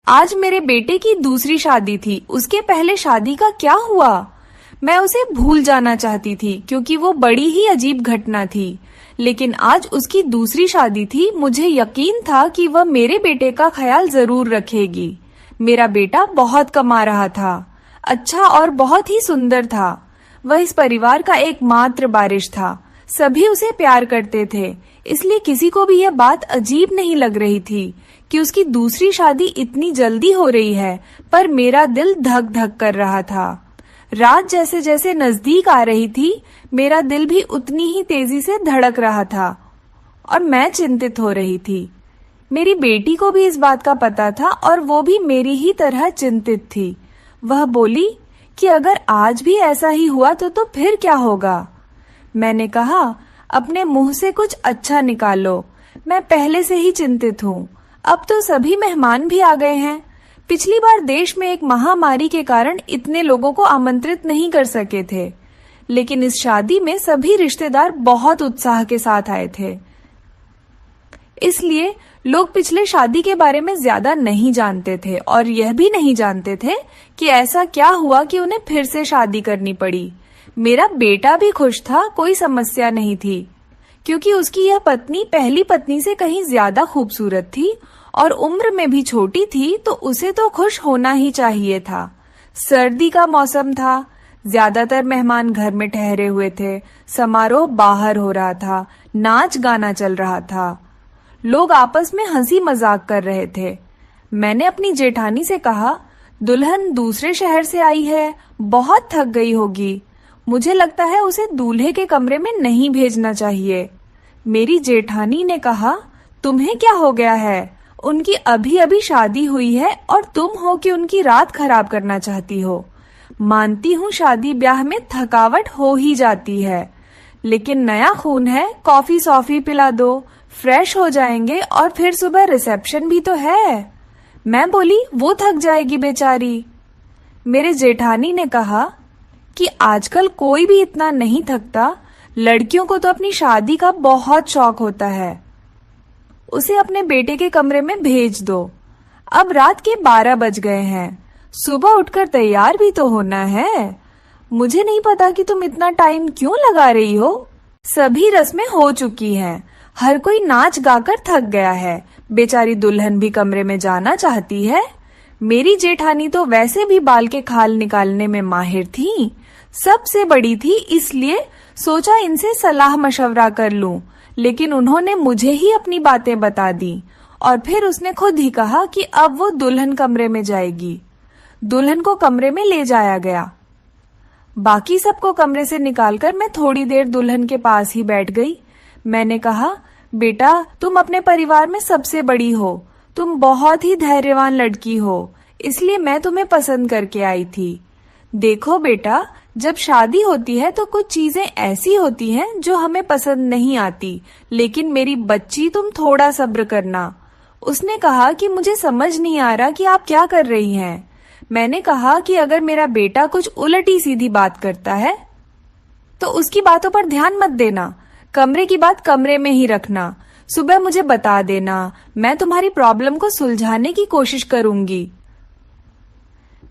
आज मेरे बेटे की दूसरी शादी थी। उसके पहले शादी का क्या हुआ? मैं उसे भूल जाना चाहती थी क्योंकि वो बड़ी ही अजीब घटना थी। लेकिन आज उसकी दूसरी शादी थी। मुझे यकीन था कि वह मेरे बेटे का ख्याल जरूर रखेगी। मेरा बेटा बहुत कमा रहा था, अच्छा और बहुत ही सुंदर था। वह इस परिवार का एकमात्र वारिस था। सभी उसे प्यार करते थे, इसलिए किसी को भी यह बात अजीब नहीं लग रही थी कि उसकी दूसरी शादी इतनी जल्दी हो रही है। पर मेरा दिल धक धक कर रहा था। रात जैसे जैसे नजदीक आ रही थी, मेरा दिल भी उतनी ही तेजी से धड़क रहा था और मैं चिंतित हो रही थी। मेरी बेटी को भी इस बात का पता था और वो भी मेरी ही तरह चिंतित थी। वह बोली कि अगर आज भी ऐसा ही हुआ तो फिर क्या होगा? मैंने कहा, अपने मुंह से कुछ अच्छा निकालो। मैं पहले से ही चिंतित हूँ। अब तो सभी मेहमान भी आ गए हैं। पिछली बार देश में एक महामारी के कारण इतने लोगों को आमंत्रित नहीं कर सके थे, लेकिन इस शादी में सभी रिश्तेदार बहुत उत्साह के साथ आए थे। इसलिए लोग पिछले शादी के बारे में ज्यादा नहीं जानते थे और यह भी नहीं जानते थे कि ऐसा क्या हुआ कि उन्हें फिर से शादी करनी पड़ी। मेरा बेटा भी खुश था, कोई समस्या नहीं थी, क्योंकि उसकी यह पत्नी पहली पत्नी से कहीं ज्यादा खूबसूरत थी और उम्र में भी छोटी थी, तो उसे तो खुश होना ही चाहिए था। सर्दी का मौसम था, ज्यादातर मेहमान घर में ठहरे हुए थे। समारोह बाहर हो रहा था, नाच गाना चल रहा था, लोग आपस में हंसी मजाक कर रहे थे। मैंने अपनी जेठानी से कहा, दुल्हन दूसरे शहर से आई है, बहुत थक गई होगी। मुझे लगता है उसे दूल्हे के कमरे में नहीं भेजना चाहिए। मेरी जेठानी ने कहा, तुम्हें क्या हो गया है? उनकी अभी अभी शादी हुई है और तुम हो कि उनकी रात खराब करना चाहती हो। मानती हूँ शादी ब्याह में थकावट हो ही जाती है, लेकिन नया खून है, कॉफी सॉफी पिला दो, फ्रेश हो जाएंगे और फिर सुबह रिसेप्शन भी तो है। मैं बोली, वो थक जाएगी बेचारी। मेरे जेठानी ने कहा कि आजकल कोई भी इतना नहीं थकता। लड़कियों को तो अपनी शादी का बहुत शौक होता है। उसे अपने बेटे के कमरे में भेज दो। अब रात के 12 बज गए हैं, सुबह उठकर तैयार भी तो होना है। मुझे नहीं पता कि तुम इतना टाइम क्यों लगा रही हो। सभी रस्में हो चुकी हैं, हर कोई नाच गाकर थक गया है। बेचारी दुल्हन भी कमरे में जाना चाहती है। मेरी जेठानी तो वैसे भी बाल के खाल निकालने में माहिर थी, सबसे बड़ी थी, इसलिए सोचा इनसे सलाह मशवरा कर लूं। लेकिन उन्होंने मुझे ही अपनी बातें बता दी और फिर उसने खुद ही कहा कि अब वो दुल्हन कमरे में जाएगी। दुल्हन को कमरे में ले जाया गया। बाकी सबको कमरे से निकालकर मैं थोड़ी देर दुल्हन के पास ही बैठ गई। मैंने कहा, बेटा, तुम अपने परिवार में सबसे बड़ी हो, तुम बहुत ही धैर्यवान लड़की हो, इसलिए मैं तुम्हें पसंद करके आई थी। देखो बेटा, जब शादी होती है तो कुछ चीजें ऐसी होती हैं जो हमें पसंद नहीं आती, लेकिन मेरी बच्ची तुम थोड़ा सब्र करना। उसने कहा कि मुझे समझ नहीं आ रहा कि आप क्या कर रही हैं। मैंने कहा कि अगर मेरा बेटा कुछ उलटी सीधी बात करता है तो उसकी बातों पर ध्यान मत देना, कमरे की बात कमरे में ही रखना। सुबह मुझे बता देना, मैं तुम्हारी प्रॉब्लम को सुलझाने की कोशिश करूंगी।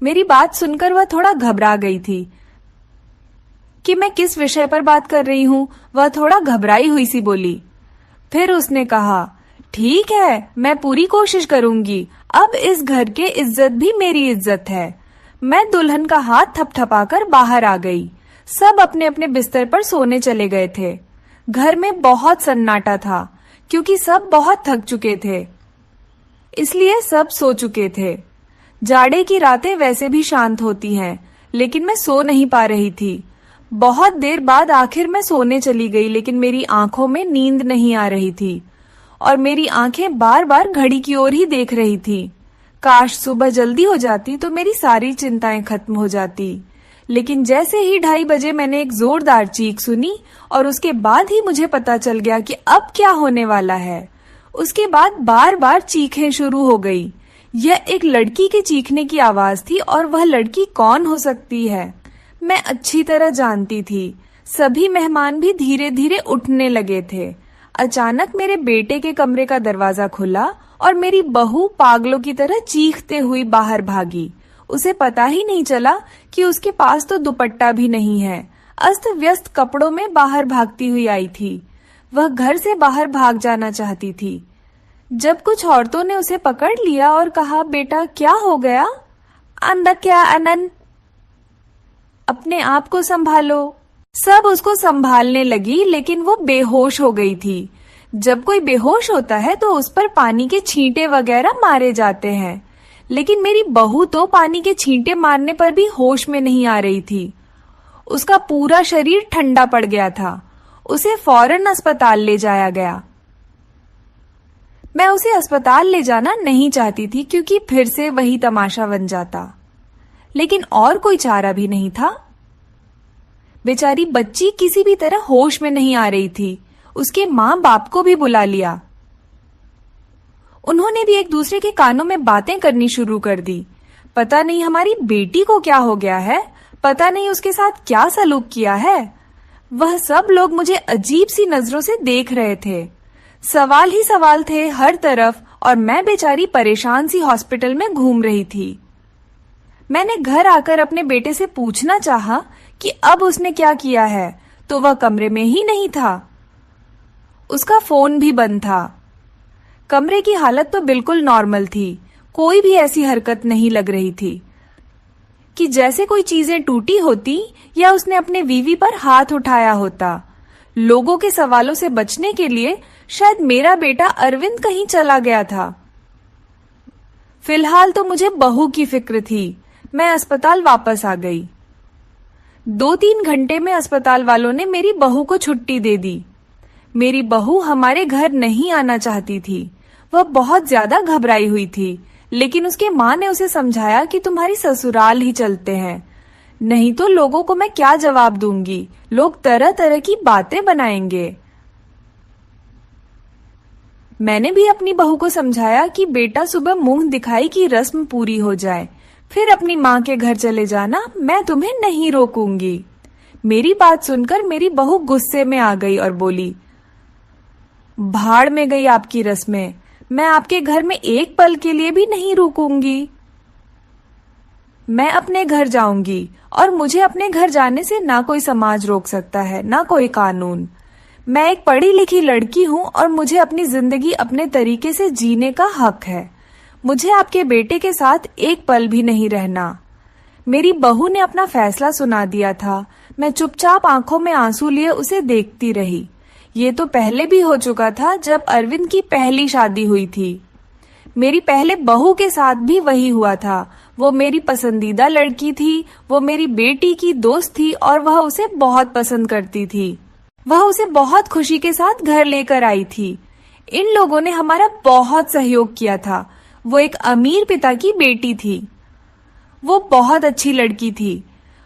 मेरी बात सुनकर वह थोड़ा घबरा गई थी कि मैं किस विषय पर बात कर रही हूँ। वह थोड़ा घबराई हुई सी बोली। फिर उसने कहा, ठीक है, मैं पूरी कोशिश करूंगी। अब इस घर के इज्जत भी मेरी इज्जत है। मैं दुल्हन का हाथ थपथपाकर बाहर आ गई। सब अपने अपने बिस्तर पर सोने चले गए थे। घर में बहुत सन्नाटा था क्योंकि सब बहुत थक चुके थे, इसलिए सब सो चुके थे। जाड़े की रातें वैसे भी शांत होती हैं, लेकिन मैं सो नहीं पा रही थी। बहुत देर बाद आखिर मैं सोने चली गई, लेकिन मेरी आंखों में नींद नहीं आ रही थी और मेरी आंखें बार बार घड़ी की ओर ही देख रही थी। काश सुबह जल्दी हो जाती तो मेरी सारी चिंताएं खत्म हो जाती। लेकिन जैसे ही 2:30 बजे मैंने एक जोरदार चीख सुनी और उसके बाद ही मुझे पता चल गया कि अब क्या होने वाला है। उसके बाद बार बार चीखें शुरू हो गई। यह एक लड़की के चीखने की आवाज थी और वह लड़की कौन हो सकती है, मैं अच्छी तरह जानती थी। सभी मेहमान भी धीरे धीरे उठने लगे थे। अचानक मेरे बेटे के कमरे का दरवाजा खुला और मेरी बहू पागलों की तरह चीखते हुई बाहर भागी। उसे पता ही नहीं चला कि उसके पास तो दुपट्टा भी नहीं है। अस्त व्यस्त कपड़ों में बाहर भागती हुई आई थी। वह घर से बाहर भाग जाना चाहती थी। जब कुछ औरतों ने उसे पकड़ लिया और कहा, बेटा क्या हो गया? अंदर क्या अनन, अपने आप को संभालो। सब उसको संभालने लगी, लेकिन वो बेहोश हो गई थी। जब कोई बेहोश होता है तो उस पर पानी के छींटे वगैरह मारे जाते हैं, लेकिन मेरी बहू तो पानी के छींटे मारने पर भी होश में नहीं आ रही थी। उसका पूरा शरीर ठंडा पड़ गया था। उसे फौरन अस्पताल ले जाया गया। मैं उसे अस्पताल ले जाना नहीं चाहती थी, क्योंकि फिर से वही तमाशा बन जाता, लेकिन और कोई चारा भी नहीं था। बेचारी बच्ची किसी भी तरह होश में नहीं आ रही थी। उसके माँ बाप को भी बुला लिया। उन्होंने भी एक दूसरे के कानों में बातें करनी शुरू कर दी। पता नहीं हमारी बेटी को क्या हो गया है, पता नहीं उसके साथ क्या सलूक किया है। वह सब लोग मुझे अजीब सी नजरों से देख रहे थे। सवाल ही सवाल थे हर तरफ, और मैं बेचारी परेशान सी हॉस्पिटल में घूम रही थी। मैंने घर आकर अपने बेटे से पूछना चाहा कि अब उसने क्या किया है, तो वह कमरे में ही नहीं था। उसका फोन भी बंद था। कमरे की हालत तो बिल्कुल नॉर्मल थी। कोई भी ऐसी हरकत नहीं लग रही थी कि जैसे कोई चीजें टूटी होती या उसने अपने वीवी पर हाथ उठाया होता। लोगों के सवालों से बचने के लिए शायद मेरा बेटा अरविंद कहीं चला गया था। फिलहाल तो मुझे बहू की फिक्र थी। मैं अस्पताल वापस आ गई। 2-3 घंटे में अस्पताल वालों ने मेरी बहू को छुट्टी दे दी। मेरी बहू हमारे घर नहीं आना चाहती थी। वह बहुत ज्यादा घबराई हुई थी, लेकिन उसके माँ ने उसे समझाया कि तुम्हारी ससुराल ही चलते हैं, नहीं तो लोगों को मैं क्या जवाब दूंगी। लोग तरह तरह की बातें बनाएंगे। मैंने भी अपनी बहू को समझाया कि बेटा सुबह मुंह दिखाई की रस्म पूरी हो जाए, फिर अपनी माँ के घर चले जाना, मैं तुम्हें नहीं रोकूंगी। मेरी बात सुनकर मेरी बहू गुस्से में आ गई और बोली, भाड़ में गई आपकी रस्में, मैं आपके घर में एक पल के लिए भी नहीं रुकूंगी। मैं अपने घर जाऊंगी, और मुझे अपने घर जाने से ना कोई समाज रोक सकता है, ना कोई कानून। मैं एक पढ़ी लिखी लड़की हूँ और मुझे अपनी जिंदगी अपने तरीके से जीने का हक है। मुझे आपके बेटे के साथ एक पल भी नहीं रहना। मेरी बहू ने अपना फैसला सुना दिया था। मैं चुपचाप आंखों में आंसू लिए उसे देखती रही। ये तो पहले भी हो चुका था, जब अरविंद की पहली शादी हुई थी। मेरी पहले बहू के साथ भी वही हुआ था। वो मेरी पसंदीदा लड़की थी, वो मेरी बेटी की दोस्त थी और वह उसे बहुत पसंद करती थी। वह उसे बहुत खुशी के साथ घर लेकर आई थी। इन लोगों ने हमारा बहुत सहयोग किया था। वो एक अमीर पिता की बेटी थी। वो बहुत अच्छी लड़की थी।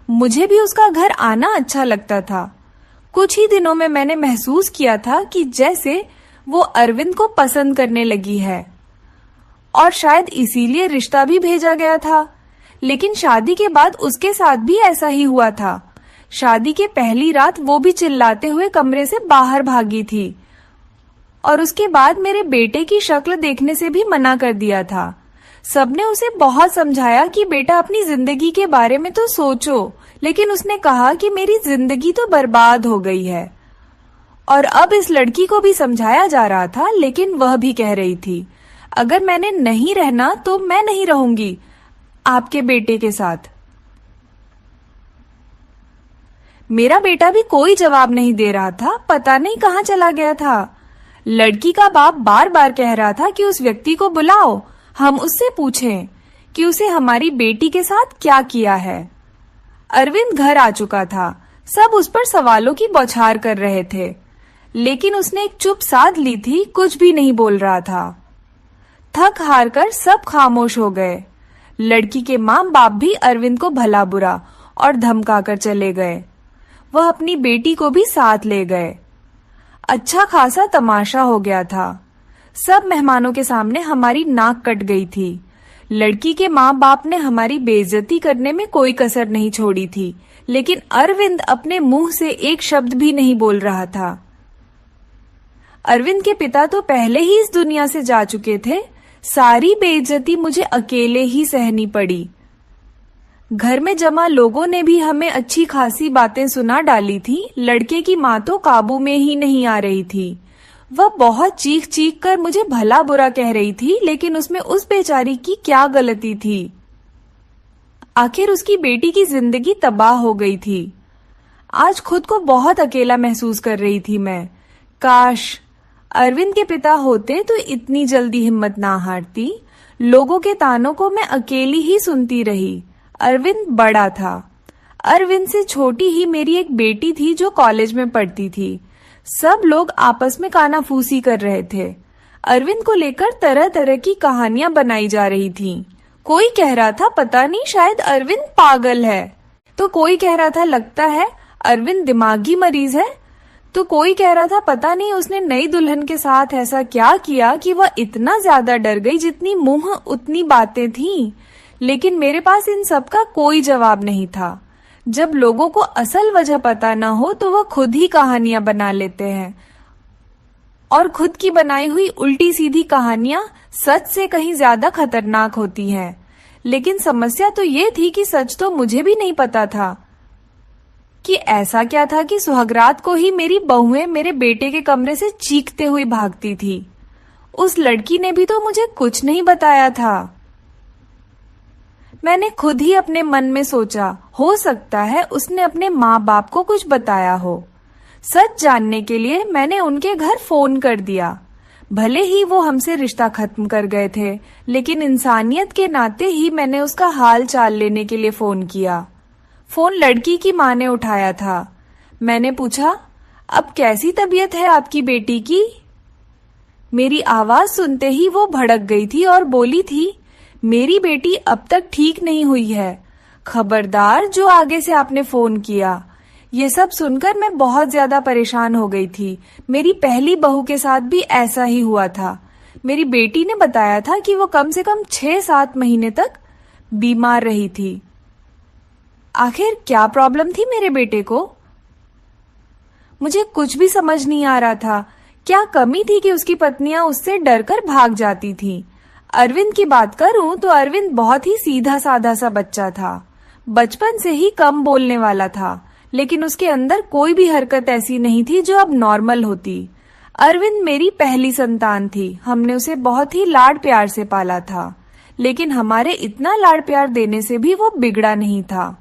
मुझे भी उसका घर आना अच्छा लगता था। कुछ ही दिनों में मैंने महसूस किया था कि जैसे वो अरविंद को पसंद करने लगी है, और शायद इसीलिए रिश्ता भी भेजा गया था। लेकिन शादी के बाद उसके साथ भी ऐसा ही हुआ था। शादी के पहली रात वो भी चिल्लाते हुए कमरे से बाहर भागी थी, और उसके बाद मेरे बेटे की शक्ल देखने से भी मना कर दिया था। सबने उसे बहुत समझाया कि बेटा अपनी जिंदगी के बारे में तो सोचो, लेकिन उसने कहा कि मेरी जिंदगी तो बर्बाद हो गई है। और अब इस लड़की को भी समझाया जा रहा था, लेकिन वह भी कह रही थी, अगर मैंने नहीं रहना तो मैं नहीं रहूंगी आपके बेटे के साथ। मेरा बेटा भी कोई जवाब नहीं दे रहा था। पता नहीं कहाँ चला गया था। लड़की का बाप बार बार कह रहा था कि उस व्यक्ति को बुलाओ, हम उससे पूछें कि उसे हमारी बेटी के साथ क्या किया है। अरविंद घर आ चुका था। सब उस पर सवालों की बौछार कर रहे थे, लेकिन उसने एक चुप साध ली थी, कुछ भी नहीं बोल रहा था। थक हार कर सब खामोश हो गए। लड़की के माँ बाप भी अरविंद को भला बुरा और धमका कर चले गए। वह अपनी बेटी को भी साथ ले गए। अच्छा खासा तमाशा हो गया था। सब मेहमानों के सामने हमारी नाक कट गई थी। लड़की के माँ बाप ने हमारी बेइज्जती करने में कोई कसर नहीं छोड़ी थी, लेकिन अरविंद अपने मुंह से एक शब्द भी नहीं बोल रहा था। अरविंद के पिता तो पहले ही इस दुनिया से जा चुके थे। सारी बेइज्जती मुझे अकेले ही सहनी पड़ी। घर में जमा लोगों ने भी हमें अच्छी खासी बातें सुना डाली थी। लड़के की माँ तो काबू में ही नहीं आ रही थी। वह बहुत चीख चीख कर मुझे भला बुरा कह रही थी, लेकिन उसमें उस बेचारी की क्या गलती थी। आखिर उसकी बेटी की जिंदगी तबाह हो गई थी। आज खुद को बहुत अकेला महसूस कर रही थी मैं। काश अरविंद के पिता होते तो इतनी जल्दी हिम्मत ना हारती। लोगों के तानों को मैं अकेली ही सुनती रही। अरविंद बड़ा था। अरविंद से छोटी ही मेरी एक बेटी थी जो कॉलेज में पढ़ती थी। सब लोग आपस में कानाफूसी कर रहे थे। अरविंद को लेकर तरह तरह की कहानियां बनाई जा रही थीं। कोई कह रहा था पता नहीं शायद अरविंद पागल है, तो कोई कह रहा था लगता है अरविंद दिमागी मरीज है, तो कोई कह रहा था पता नहीं उसने नई दुल्हन के साथ ऐसा क्या किया कि वह इतना ज्यादा डर गई, जितनी मुंह उतनी बातें थीं। लेकिन मेरे पास इन सब का कोई जवाब नहीं था। जब लोगों को असल वजह पता न हो तो वह खुद ही कहानियां बना लेते हैं, और खुद की बनाई हुई उल्टी सीधी कहानियां सच से कहीं ज्यादा खतरनाक होती हैं। लेकिन समस्या तो ये थी कि सच तो मुझे भी नहीं पता था कि ऐसा क्या था कि सुहागरात को ही मेरी बहुएं मेरे बेटे के कमरे से चीखते हुए भागती थी। उस लड़की ने भी तो मुझे कुछ नहीं बताया था। मैंने खुद ही अपने मन में सोचा, हो सकता है उसने अपने माँ बाप को कुछ बताया हो। सच जानने के लिए मैंने उनके घर फोन कर दिया। भले ही वो हमसे रिश्ता खत्म कर गए थे, लेकिन इंसानियत के नाते ही मैंने उसका हाल चाल लेने के लिए फोन किया। फोन लड़की की माँ ने उठाया था। मैंने पूछा, अब कैसी तबीयत है आपकी बेटी की? मेरी आवाज सुनते ही वो भड़क गई थी और बोली थी, मेरी बेटी अब तक ठीक नहीं हुई है। खबरदार जो आगे से आपने फोन किया। ये सब सुनकर मैं बहुत ज्यादा परेशान हो गई थी। मेरी पहली बहू के साथ भी ऐसा ही हुआ था। मेरी बेटी ने बताया था कि वो कम से कम 6-7 महीने तक बीमार रही थी। आखिर क्या प्रॉब्लम थी मेरे बेटे को? मुझे कुछ भी समझ नहीं आ रहा था। क्या कमी थी कि उसकी पत्नियां उससे डरकर भाग जाती थीं? अरविंद की बात करूं तो अरविंद बहुत ही सीधा साधा सा बच्चा था। बचपन से ही कम बोलने वाला था, लेकिन उसके अंदर कोई भी हरकत ऐसी नहीं थी जो अब नॉर्मल होती। अरविंद मेरी पहली संतान थी। हमने उसे बहुत ही लाड प्यार से पाला था, लेकिन हमारे इतना लाड प्यार देने से भी वो बिगड़ा नहीं था।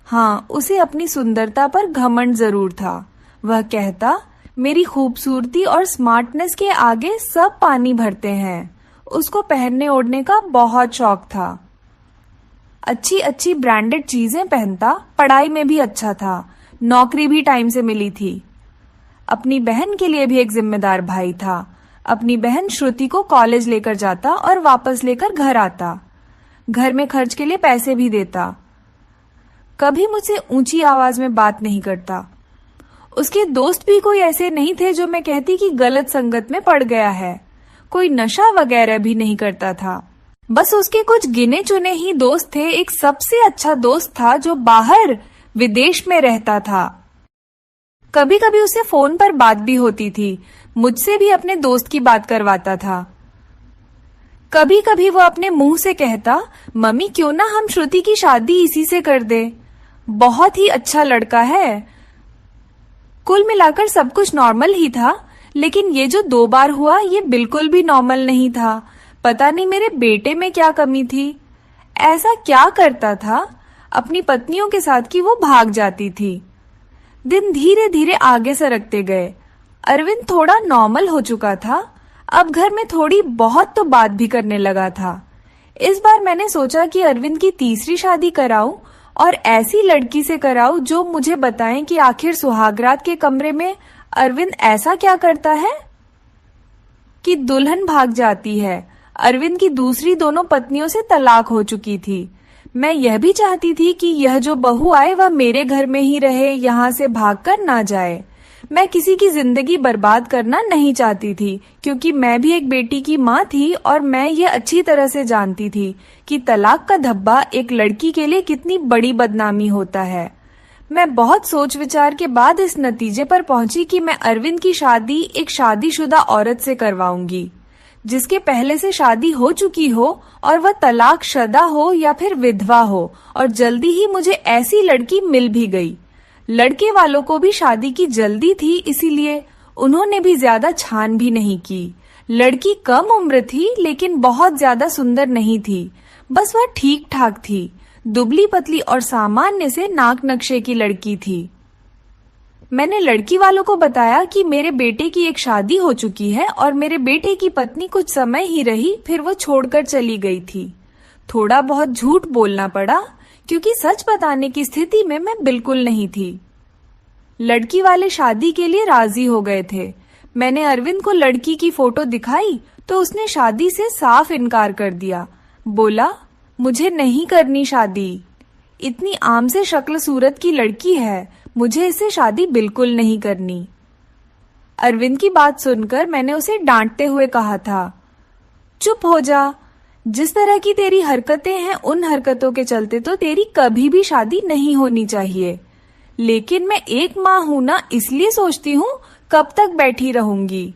हाँ, उसे अपनी सुंदरता पर घमंड जरूर था। वह कहता, मेरी खूबसूरती और स्मार्टनेस के आगे सब पानी भरते हैं। उसको पहनने ओढ़ने का बहुत शौक था। अच्छी अच्छी ब्रांडेड चीजें पहनता, पढ़ाई में भी अच्छा था, नौकरी भी टाइम से मिली थी। अपनी बहन के लिए भी एक जिम्मेदार भाई था। अपनी बहन श्रुति को कॉलेज लेकर जाता और वापस लेकर घर आता। घर में खर्च के लिए पैसे भी देता। कभी मुझसे ऊंची आवाज में बात नहीं करता। उसके दोस्त भी कोई ऐसे नहीं थे जो मैं कहती कि गलत संगत में पड़ गया है। कोई नशा वगैरह भी नहीं करता था। बस उसके कुछ गिने चुने ही दोस्त थे। एक सबसे अच्छा दोस्त था जो बाहर विदेश में रहता था। कभी कभी उसे फोन पर बात भी होती थी। मुझसे भी अपने दोस्त की बात करवाता था। कभी कभी वो अपने मुंह से कहता, मम्मी क्यों ना हम श्रुति की शादी इसी से कर दे, बहुत ही अच्छा लड़का है। कुल मिलाकर सब कुछ नॉर्मल ही था, लेकिन ये जो 2 बार हुआ ये बिल्कुल भी नॉर्मल नहीं था। पता नहीं मेरे बेटे में क्या कमी थी। ऐसा क्या करता था अपनी पत्नियों के साथ कि वो भाग जाती थी। दिन धीरे धीरे आगे सरकते गए। अरविंद थोड़ा नॉर्मल हो चुका था। अब घर में थोड़ी बहुत तो बात भी करने लगा था। इस बार मैंने सोचा कि अरविंद की तीसरी शादी कराऊं और ऐसी लड़की से कराऊं जो मुझे बताएं कि आखिर सुहागरात के कमरे में अरविंद ऐसा क्या करता है कि दुल्हन भाग जाती है। अरविंद की दूसरी दोनों पत्नियों से तलाक हो चुकी थी। मैं यह भी चाहती थी कि यह जो बहू आए वह मेरे घर में ही रहे, यहाँ से भागकर ना जाए। मैं किसी की जिंदगी बर्बाद करना नहीं चाहती थी, क्योंकि मैं भी एक बेटी की माँ थी और मैं ये अच्छी तरह से जानती थी कि तलाक का धब्बा एक लड़की के लिए कितनी बड़ी बदनामी होता है। मैं बहुत सोच विचार के बाद इस नतीजे पर पहुंची कि मैं अरविंद की शादी एक शादीशुदा औरत से करवाऊंगी। जिसके पहले से शादी हो चुकी हो और वह तलाकशुदा हो या फिर विधवा हो, और जल्दी ही मुझे ऐसी लड़की मिल भी गई। लड़के वालों को भी शादी की जल्दी थी, इसीलिए उन्होंने भी ज्यादा छान भी नहीं की। लड़की कम उम्र थी लेकिन बहुत ज्यादा सुंदर नहीं थी, बस वह ठीक ठाक थी। दुबली पतली और सामान्य से नाक नक्शे की लड़की थी। मैंने लड़की वालों को बताया कि मेरे बेटे की एक शादी हो चुकी है और मेरे बेटे की पत्नी कुछ समय ही रही, फिर वो छोड़कर चली गई थी। थोड़ा बहुत झूठ बोलना पड़ा क्योंकि सच बताने की स्थिति में मैं बिल्कुल नहीं थी। लड़की वाले शादी के लिए राजी हो गए थे। मैंने अरविंद को लड़की की फोटो दिखाई तो उसने शादी से साफ इनकार कर दिया। बोला, मुझे नहीं करनी शादी, इतनी आम से शक्ल सूरत की लड़की है, मुझे इससे शादी बिल्कुल नहीं करनी। अरविंद की बात सुनकर मैंने उसे डांटते हुए कहा था, चुप हो जा, जिस तरह की तेरी हरकतें हैं उन हरकतों के चलते तो तेरी कभी भी शादी नहीं होनी चाहिए। लेकिन मैं एक माँ हूं ना, इसलिए सोचती हूँ कब तक बैठी रहूंगी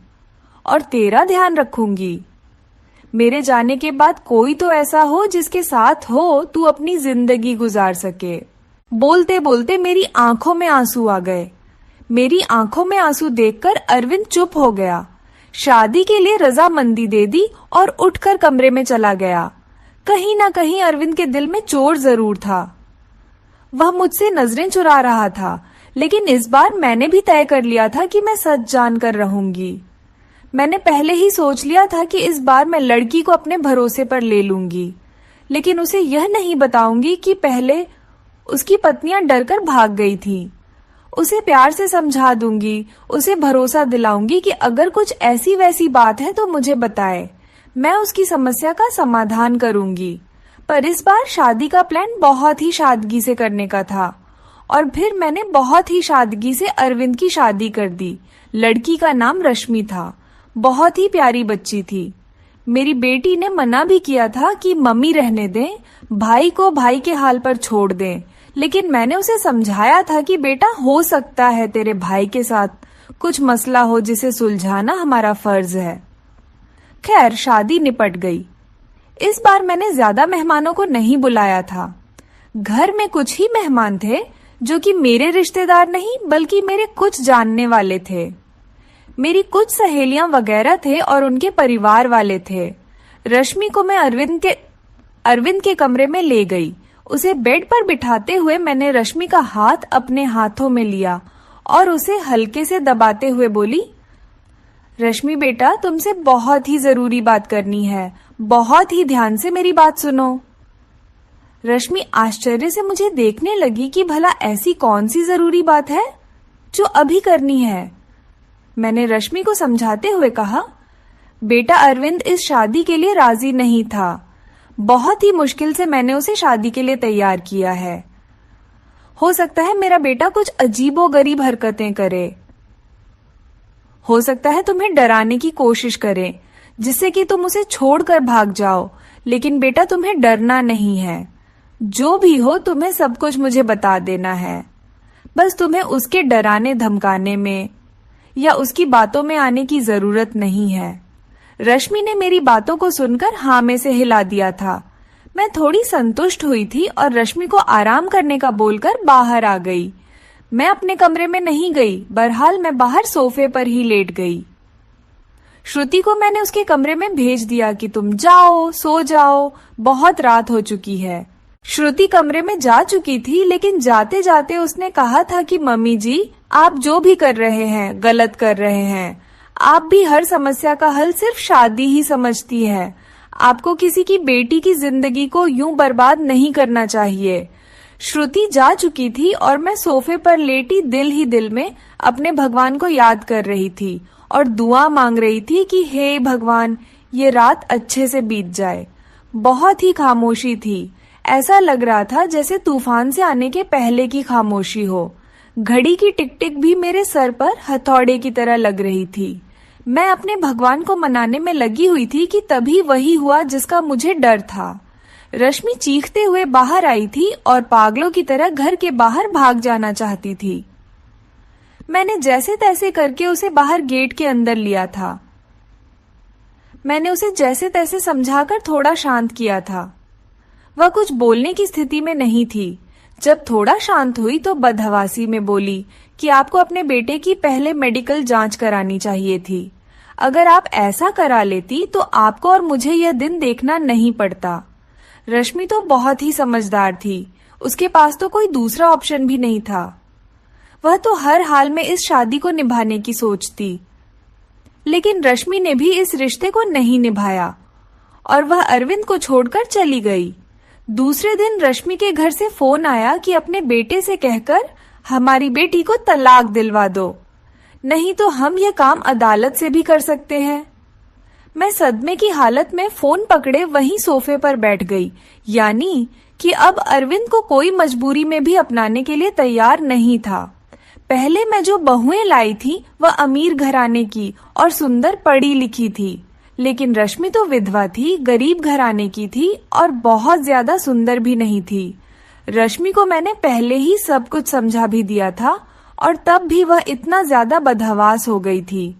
और तेरा ध्यान रखूंगी। मेरे जाने के बाद कोई तो ऐसा हो जिसके साथ हो तू अपनी जिंदगी गुजार सके। बोलते बोलते मेरी आंखों में आंसू आ गए। मेरी आंखों में आंसू देखकर अरविंद चुप हो गया, शादी के लिए रजामंदी दे दी और उठकर कमरे में चला गया। कहीं ना कहीं अरविंद के दिल में चोट जरूर था। वह मुझसे नजरें चुरा रहा था, लेकिन इस बार मैंने भी तय कर लिया था कि मैं सच जानकर रहूंगी। मैंने पहले ही सोच लिया था कि इस बार मैं लड़की को अपने भरोसे पर ले लूंगी, लेकिन उसे यह नहीं बताऊंगी कि पहले उसकी पत्नियां डरकर भाग गई थी। उसे प्यार से समझा दूंगी, उसे भरोसा दिलाऊंगी कि अगर कुछ ऐसी वैसी बात है तो मुझे बताए, मैं उसकी समस्या का समाधान करूंगी। पर इस बार शादी का प्लान बहुत ही सादगी से करने का था और फिर मैंने बहुत ही सादगी से अरविंद की शादी कर दी। लड़की का नाम रश्मि था, बहुत ही प्यारी बच्ची थी। मेरी बेटी ने मना भी किया था कि मम्मी रहने दें, भाई को भाई के हाल पर छोड़ दें, लेकिन मैंने उसे समझाया था कि बेटा, हो सकता है तेरे भाई के साथ कुछ मसला हो जिसे सुलझाना हमारा फर्ज है। खैर, शादी निपट गई। इस बार मैंने ज्यादा मेहमानों को नहीं बुलाया था। घर में कुछ ही मेहमान थे जो कि मेरे रिश्तेदार नहीं बल्कि मेरे कुछ जानने वाले थे। मेरी कुछ सहेलियां वगैरह थे और उनके परिवार वाले थे। रश्मि को मैं अरविंद के कमरे में ले गई। उसे बेड पर बिठाते हुए मैंने रश्मि का हाथ अपने हाथों में लिया और उसे हल्के से दबाते हुए बोली, रश्मि बेटा, तुमसे बहुत ही जरूरी बात करनी है, बहुत ही ध्यान से मेरी बात सुनो। रश्मि आश्चर्य से मुझे देखने लगी कि भला ऐसी कौन सी जरूरी बात है जो अभी करनी है। मैंने रश्मि को समझाते हुए कहा, बेटा, अरविंद इस शादी के लिए राजी नहीं था। बहुत ही मुश्किल से मैंने उसे शादी के लिए तैयार किया है। हो सकता है मेरा बेटा कुछ अजीबोगरीब हरकतें करे, हो सकता है तुम्हें डराने की कोशिश करे जिससे कि तुम उसे छोड़कर भाग जाओ, लेकिन बेटा तुम्हें डरना नहीं है। जो भी हो तुम्हें सब कुछ मुझे बता देना है। बस तुम्हें उसके डराने धमकाने में या उसकी बातों में आने की जरूरत नहीं है। रश्मि ने मेरी बातों को सुनकर हाँ में से हिला दिया था। मैं थोड़ी संतुष्ट हुई थी और रश्मि को आराम करने का बोलकर बाहर आ गई। मैं अपने कमरे में नहीं गई, बहरहाल मैं बाहर सोफे पर ही लेट गई। श्रुति को मैंने उसके कमरे में भेज दिया कि तुम जाओ, सो जाओ, बहुत रात हो चुकी है। श्रुति कमरे में जा चुकी थी, लेकिन जाते जाते उसने कहा था कि मम्मी जी, आप जो भी कर रहे हैं गलत कर रहे हैं। आप भी हर समस्या का हल सिर्फ शादी ही समझती है। आपको किसी की बेटी की जिंदगी को यूं बर्बाद नहीं करना चाहिए। श्रुति जा चुकी थी और मैं सोफे पर लेटी दिल ही दिल में अपने भगवान को याद कर रही थी और दुआ मांग रही थी कि हे भगवान, ये रात अच्छे से बीत जाए। बहुत ही खामोशी थी। ऐसा लग रहा था जैसे तूफान से आने के पहले की खामोशी हो। घड़ी की टिक टिक भी मेरे सर पर हथौड़े की तरह लग रही थी। मैं अपने भगवान को मनाने में लगी हुई थी कि तभी वही हुआ जिसका मुझे डर था। रश्मि चीखते हुए बाहर आई थी और पागलों की तरह घर के बाहर भाग जाना चाहती थी। मैंने जैसे तैसे करके उसे बाहर गेट के अंदर लिया था। मैंने उसे जैसे तैसे समझाकर थोड़ा शांत किया था। वह कुछ बोलने की स्थिति में नहीं थी। जब थोड़ा शांत हुई तो बदहवासी में बोली कि आपको अपने बेटे की पहले मेडिकल जांच करानी चाहिए थी। अगर आप ऐसा करा लेती तो आपको और मुझे यह दिन देखना नहीं पड़ता। रश्मि तो बहुत ही समझदार थी, उसके पास तो कोई दूसरा ऑप्शन भी नहीं था। वह तो हर हाल में इस शादी को निभाने की सोचती, लेकिन रश्मि ने भी इस रिश्ते को नहीं निभाया और वह अरविंद को छोड़कर चली गई। दूसरे दिन रश्मि के घर से फोन आया कि अपने बेटे से कहकर हमारी बेटी को तलाक दिलवा दो, नहीं तो हम यह काम अदालत से भी कर सकते हैं। मैं सदमे की हालत में फोन पकड़े वहीं सोफे पर बैठ गई, यानी कि अब अरविंद को कोई मजबूरी में भी अपनाने के लिए तैयार नहीं था। पहले मैं जो बहुएं लाई थी वह अमीर घराने की और सुंदर पढ़ी लिखी थी, लेकिन रश्मि तो विधवा थी, गरीब घराने की थी और बहुत ज्यादा सुंदर भी नहीं थी। रश्मि को मैंने पहले ही सब कुछ समझा भी दिया था और तब भी वह इतना ज्यादा बदहवास हो गई थी।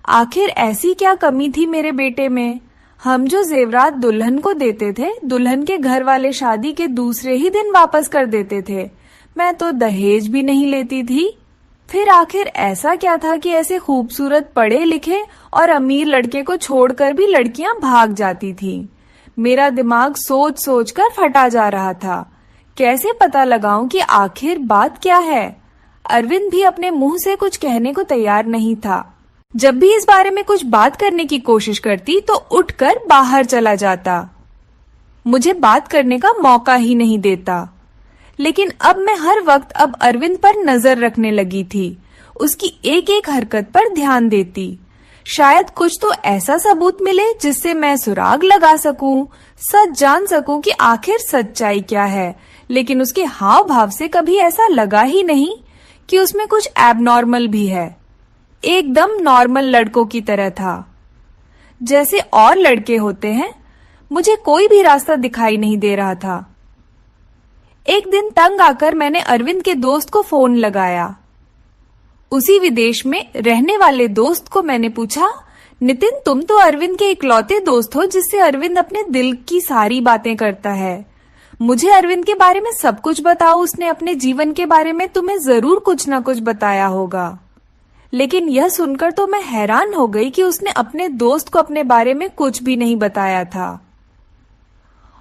आखिर ऐसी क्या कमी थी मेरे बेटे में? हम जो जेवरात दुल्हन को देते थे, दुल्हन के घर वाले शादी के दूसरे ही दिन वापस कर देते थे। मैं तो दहेज भी नहीं लेती थी। फिर आखिर ऐसा क्या था कि ऐसे खूबसूरत पढ़े लिखे और अमीर लड़के को छोड़कर भी लड़कियां भाग जाती थी? मेरा दिमाग सोच सोच कर फटा जा रहा था। कैसे पता लगाऊं कि आखिर बात क्या है? अरविंद भी अपने मुंह से कुछ कहने को तैयार नहीं था। जब भी इस बारे में कुछ बात करने की कोशिश करती तो उठकर बाहर चला जाता, मुझे बात करने का मौका ही नहीं देता। लेकिन अब मैं हर वक्त अब अरविंद पर नजर रखने लगी थी, उसकी एक एक हरकत पर ध्यान देती। शायद कुछ तो ऐसा सबूत मिले जिससे मैं सुराग लगा सकूं, सच जान सकूं कि आखिर सच्चाई क्या है। लेकिन उसके हाव भाव से कभी ऐसा लगा ही नहीं कि उसमें कुछ एबनॉर्मल भी है। एकदम नॉर्मल लड़कों की तरह था, जैसे और लड़के होते हैं। मुझे कोई भी रास्ता दिखाई नहीं दे रहा था। एक दिन तंग आकर मैंने अरविंद के दोस्त को फोन लगाया। उसी विदेश में रहने वाले दोस्त को मैंने पूछा, नितिन तुम तो अरविंद के इकलौते दोस्त हो जिससे अरविंद अपने दिल की सारी बातें करता है। मुझे अरविंद के बारे में सब कुछ बताओ, उसने अपने जीवन के बारे में तुम्हें जरूर कुछ ना कुछ बताया होगा। लेकिन यह सुनकर तो मैं हैरान हो गई कि उसने अपने दोस्त को अपने बारे में कुछ भी नहीं बताया था।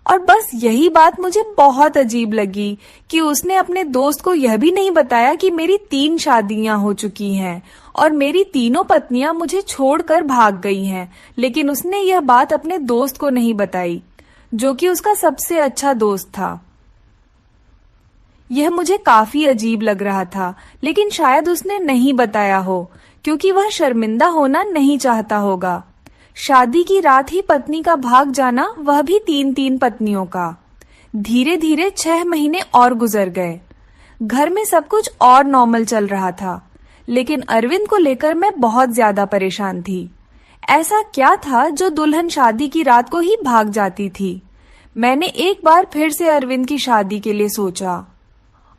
और बस यही बात मुझे बहुत अजीब लगी कि उसने अपने दोस्त को यह भी नहीं बताया कि मेरी 3 शादियां हो चुकी हैं और मेरी तीनों पत्नियां मुझे छोड़कर भाग गई हैं। लेकिन उसने यह बात अपने दोस्त को नहीं बताई, जो कि उसका सबसे अच्छा दोस्त था। यह मुझे काफी अजीब लग रहा था, लेकिन शायद उसने नहीं बताया हो क्योंकि वह शर्मिंदा होना नहीं चाहता होगा। शादी की रात ही पत्नी का भाग जाना, वह भी 3-3 पत्नियों का। धीरे धीरे 6 महीने और गुजर गए। घर में सब कुछ और नॉर्मल चल रहा था, लेकिन अरविंद को लेकर मैं बहुत ज्यादा परेशान थी। ऐसा क्या था जो दुल्हन शादी की रात को ही भाग जाती थी? मैंने एक बार फिर से अरविंद की शादी के लिए सोचा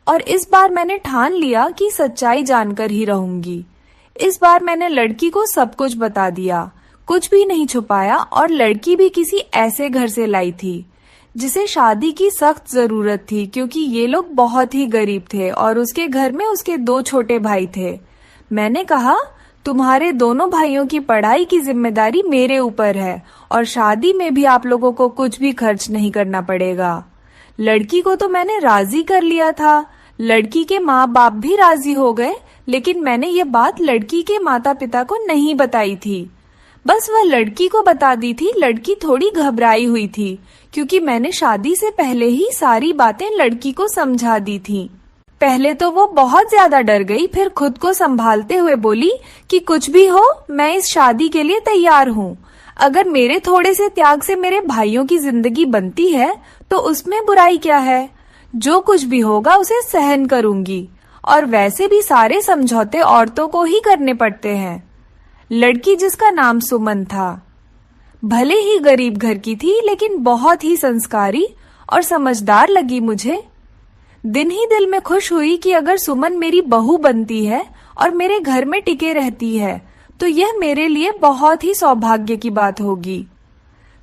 और इस बार मैंने ठान लिया कि सच्चाई जानकर ही रहूंगी। इस बार मैंने लड़की को सब कुछ बता दिया, कुछ भी नहीं छुपाया। और लड़की भी किसी ऐसे घर से लाई थी जिसे शादी की सख्त जरूरत थी, क्योंकि ये लोग बहुत ही गरीब थे और उसके घर में उसके 2 छोटे भाई थे। मैंने कहा, तुम्हारे दोनों भाइयों की पढ़ाई की जिम्मेदारी मेरे ऊपर है और शादी में भी आप लोगों को कुछ भी खर्च नहीं करना पड़ेगा। लड़की को तो मैंने राजी कर लिया था, लड़की के माँ बाप भी राजी हो गए, लेकिन मैंने ये बात लड़की के माता पिता को नहीं बताई थी। बस वह लड़की को बता दी थी। लड़की थोड़ी घबराई हुई थी क्योंकि मैंने शादी से पहले ही सारी बातें लड़की को समझा दी थी। पहले तो वो बहुत ज्यादा डर गई, फिर खुद को संभालते हुए बोली कि कुछ भी हो, मैं इस शादी के लिए तैयार हूँ। अगर मेरे थोड़े से त्याग से मेरे भाइयों की जिंदगी बनती है तो उसमें बुराई क्या है? जो कुछ भी होगा उसे सहन करूंगी, और वैसे भी सारे समझौते औरतों को ही करने पड़ते हैं। लड़की जिसका नाम सुमन था, भले ही गरीब घर की थी लेकिन बहुत ही संस्कारी और समझदार लगी मुझे। दिन ही दिल में खुश हुई कि अगर सुमन मेरी बहू बनती है और मेरे घर में टिके रहती है तो यह मेरे लिए बहुत ही सौभाग्य की बात होगी।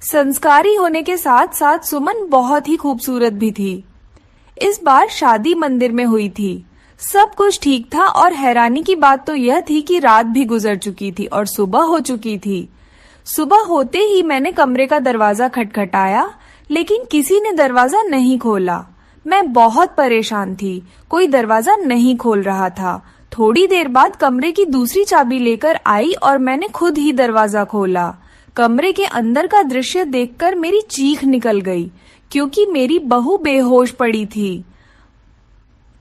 संस्कारी होने के साथ साथ सुमन बहुत ही खूबसूरत भी थी। इस बार शादी मंदिर में हुई थी। सब कुछ ठीक था और हैरानी की बात तो यह थी कि रात भी गुजर चुकी थी और सुबह हो चुकी थी। सुबह होते ही मैंने कमरे का दरवाजा खटखटाया, लेकिन किसी ने दरवाजा नहीं खोला। मैं बहुत परेशान थी, कोई दरवाजा नहीं खोल रहा था। थोड़ी देर बाद कमरे की दूसरी चाबी लेकर आई और मैंने खुद ही दरवाजा खोला। कमरे के अंदर का दृश्य देखकर मेरी चीख निकल गई, क्योंकि मेरी बहू बेहोश पड़ी थी।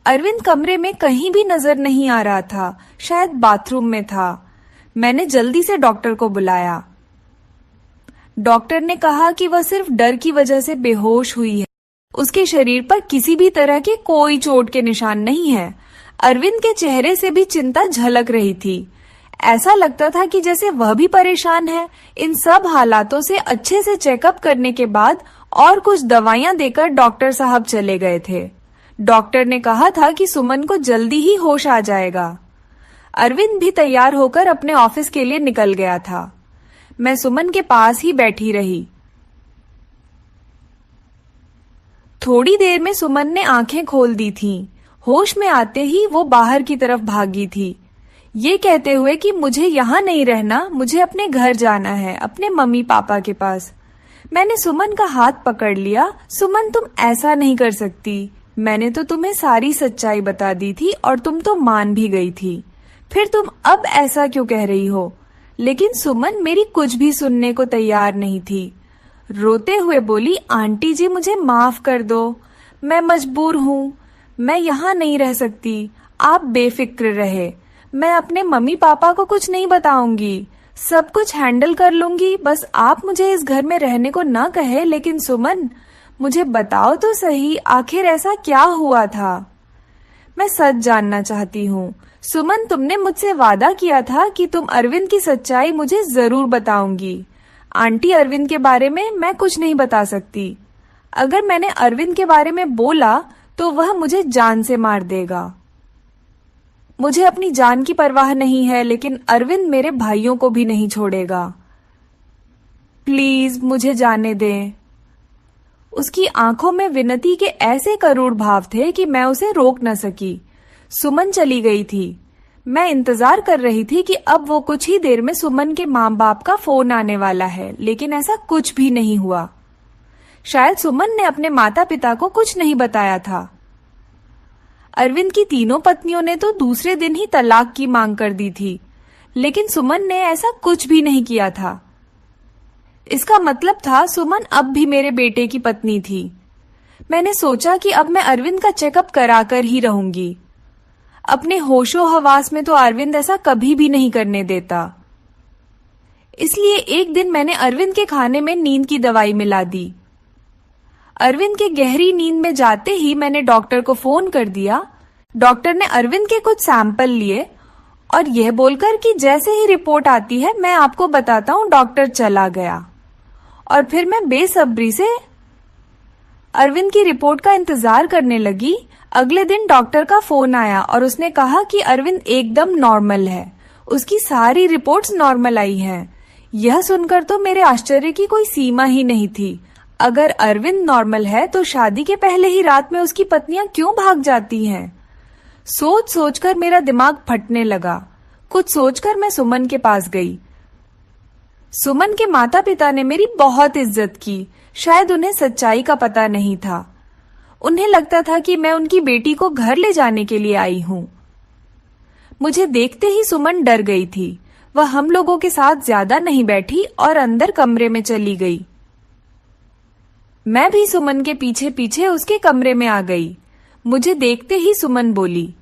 अरविंद कमरे में कहीं भी नजर नहीं आ रहा था, शायद बाथरूम में था। मैंने जल्दी से डॉक्टर को बुलाया। डॉक्टर ने कहा कि वह सिर्फ डर की वजह से बेहोश हुई है। उसके शरीर पर किसी भी तरह के कोई चोट के निशान नहीं है। अरविंद के चेहरे से भी चिंता झलक रही थी। ऐसा लगता था कि जैसे वह भी परेशान है। इन सब हालातों से अच्छे से चेकअप करने के बाद और कुछ दवाइयां देकर डॉक्टर साहब चले गए थे। डॉक्टर ने कहा था कि सुमन को जल्दी ही होश आ जाएगा। अरविंद भी तैयार होकर अपने ऑफिस के लिए निकल गया था। मैं सुमन के पास ही बैठी रही। थोड़ी देर में सुमन ने आंखें खोल दी थीं। होश में आते ही वो बाहर की तरफ भागी थी, ये कहते हुए कि मुझे यहाँ नहीं रहना, मुझे अपने घर जाना है, अपने मम्मी पापा के पास। मैंने सुमन का हाथ पकड़ लिया। सुमन, तुम ऐसा नहीं कर सकती। मैंने तो तुम्हें सारी सच्चाई बता दी थी और तुम तो मान भी गई थी। फिर तुम अब ऐसा क्यों कह रही हो? लेकिन सुमन मेरी कुछ भी सुनने को तैयार नहीं थी। रोते हुए बोली, आंटी जी मुझे माफ कर दो, मैं मजबूर हूँ, मैं यहाँ नहीं रह सकती। आप बेफिक्र रहे, मैं अपने मम्मी पापा को कुछ नहीं बताऊंगी, सब कुछ हैंडल कर लूंगी। बस आप मुझे इस घर में रहने को ना कहे। लेकिन सुमन, मुझे बताओ तो सही, आखिर ऐसा क्या हुआ था? मैं सच जानना चाहती हूँ। सुमन, तुमने मुझसे वादा किया था कि तुम अरविंद की सच्चाई मुझे जरूर बताऊंगी। आंटी, अरविंद के बारे में मैं कुछ नहीं बता सकती। अगर मैंने अरविंद के बारे में बोला तो वह मुझे जान से मार देगा। मुझे अपनी जान की परवाह नहीं है, लेकिन अरविंद मेरे भाइयों को भी नहीं छोड़ेगा। प्लीज मुझे जाने दें। उसकी आंखों में विनती के ऐसे करूण भाव थे कि मैं उसे रोक न सकी। सुमन चली गई थी। मैं इंतजार कर रही थी कि अब वो कुछ ही देर में सुमन के माँ बाप का फोन आने वाला है, लेकिन ऐसा कुछ भी नहीं हुआ। शायद सुमन ने अपने माता पिता को कुछ नहीं बताया था। अरविंद की तीनों पत्नियों ने तो दूसरे दिन ही तलाक की मांग कर दी थी, लेकिन सुमन ने ऐसा कुछ भी नहीं किया था। इसका मतलब था सुमन अब भी मेरे बेटे की पत्नी थी। मैंने सोचा कि अब मैं अरविंद का चेकअप कराकर ही रहूंगी। अपने होशो हवास में तो अरविंद ऐसा कभी भी नहीं करने देता। इसलिए एक दिन मैंने अरविंद के खाने में नींद की दवाई मिला दी। अरविंद के गहरी नींद में जाते ही मैंने डॉक्टर को फोन कर दिया। डॉक्टर ने अरविंद के कुछ सैंपल लिए और यह बोलकर कि जैसे ही रिपोर्ट आती है मैं आपको बताता हूँ, डॉक्टर चला गया। और फिर मैं बेसब्री से अरविंद की रिपोर्ट का इंतजार करने लगी। अगले दिन डॉक्टर का फोन आया और उसने कहा कि अरविंद एकदम नॉर्मल है, उसकी सारी रिपोर्ट्स नॉर्मल आई हैं। यह सुनकर तो मेरे आश्चर्य की कोई सीमा ही नहीं थी। अगर अरविंद नॉर्मल है तो शादी के पहले ही रात में उसकी पत्नियां क्यों भाग जाती हैं? सोच सोचकर मेरा दिमाग फटने लगा। कुछ सोचकर मैं सुमन के पास गई। सुमन के माता पिता ने मेरी बहुत इज्जत की। शायद उन्हें सच्चाई का पता नहीं था। उन्हें लगता था कि मैं उनकी बेटी को घर ले जाने के लिए आई हूँ। मुझे देखते ही सुमन डर गई थी। वह हम लोगों के साथ ज्यादा नहीं बैठी और अंदर कमरे में चली गई। मैं भी सुमन के पीछे पीछे उसके कमरे में आ गई। मुझे देखते ही सुमन बोली,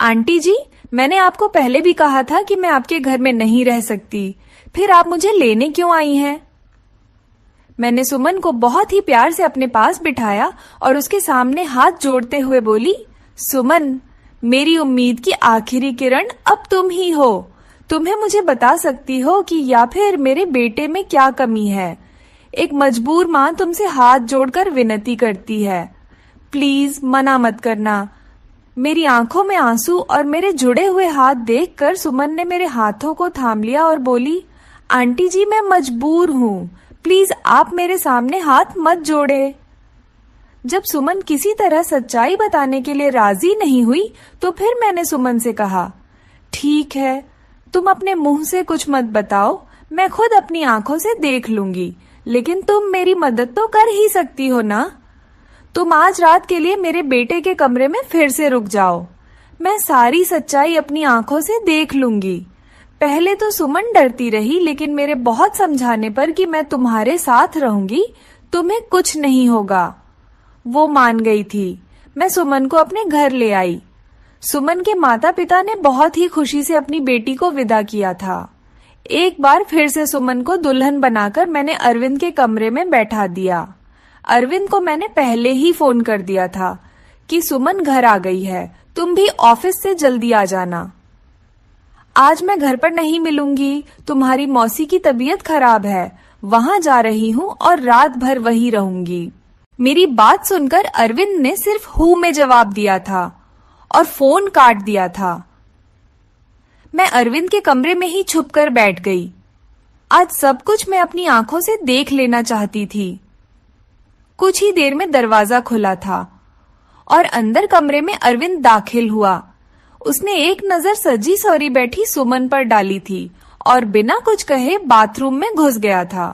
आंटी जी, मैंने आपको पहले भी कहा था कि मैं आपके घर में नहीं रह सकती, फिर आप मुझे लेने क्यों आई हैं? मैंने सुमन को बहुत ही प्यार से अपने पास बिठाया और उसके सामने हाथ जोड़ते हुए बोली, सुमन, मेरी उम्मीद की आखिरी किरण अब तुम ही हो। तुम्हें मुझे बता सकती हो कि या फिर मेरे बेटे में क्या कमी है। एक मजबूर माँ तुमसे हाथ जोड़कर विनती करती है, प्लीज मना मत करना। मेरी आंखों में आंसू और मेरे जुड़े हुए हाथ देखकर सुमन ने मेरे हाथों को थाम लिया और बोली, आंटी जी मैं मजबूर हूँ, प्लीज आप मेरे सामने हाथ मत जोड़े। जब सुमन किसी तरह सच्चाई बताने के लिए राजी नहीं हुई तो फिर मैंने सुमन से कहा, ठीक है, तुम अपने मुंह से कुछ मत बताओ, मैं खुद अपनी आंखों से देख लूंगी, लेकिन तुम मेरी मदद तो कर ही सकती हो ना। तुम आज रात के लिए मेरे बेटे के कमरे में फिर से रुक जाओ, मैं सारी सच्चाई अपनी आंखों से देख लूंगी। पहले तो सुमन डरती रही, लेकिन मेरे बहुत समझाने पर कि मैं तुम्हारे साथ रहूंगी, तुम्हें कुछ नहीं होगा, वो मान गई थी। मैं सुमन को अपने घर ले आई। सुमन के माता पिता ने बहुत ही खुशी से अपनी बेटी को विदा किया था। एक बार फिर से सुमन को दुल्हन बनाकर मैंने अरविंद के कमरे में बैठा दिया। अरविंद को मैंने पहले ही फोन कर दिया था कि सुमन घर आ गई है, तुम भी ऑफिस से जल्दी आ जाना। आज मैं घर पर नहीं मिलूंगी, तुम्हारी मौसी की तबीयत खराब है, वहां जा रही हूँ और रात भर वहीं रहूंगी। मेरी बात सुनकर अरविंद ने सिर्फ हू में जवाब दिया था और फोन काट दिया था। मैं अरविंद के कमरे में ही छुपकर बैठ गई। आज सब कुछ मैं अपनी आंखों से देख लेना चाहती थी। कुछ ही देर में दरवाजा खुला था और अंदर कमरे में अरविंद दाखिल हुआ। उसने एक नजर सजी सवरी बैठी सुमन पर डाली थी और बिना कुछ कहे बाथरूम में घुस गया था।